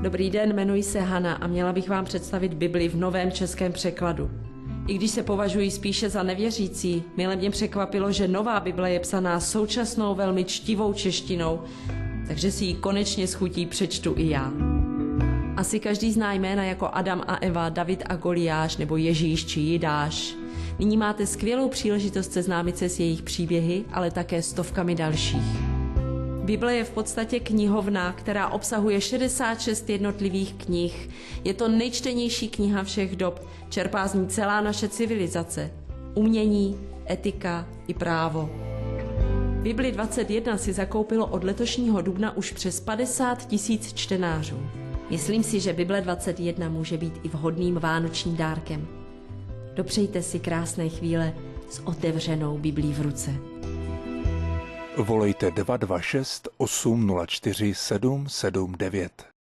Dobrý den, jmenuji se Hana a měla bych vám představit Bibli v novém českém překladu. I když se považuji spíše za nevěřící, mile mě překvapilo, že nová Bible je psaná současnou velmi čtivou češtinou, takže si ji konečně s chutí přečtu i já. Asi každý zná jména jako Adam a Eva, David a Goliáš nebo Ježíš či Jidáš. Nyní máte skvělou příležitost seznámit se s jejich příběhy, ale také stovkami dalších. Bible je v podstatě knihovna, která obsahuje 66 jednotlivých knih. Je to nejčtenější kniha všech dob, čerpá z ní celá naše civilizace. Umění, etika i právo. Bibli 21 si zakoupilo od letošního dubna už přes 50 000 čtenářů. Myslím si, že Bible 21 může být i vhodným vánočním dárkem. Dopřejte si krásné chvíle s otevřenou Biblí v ruce. Volejte 226 804 779.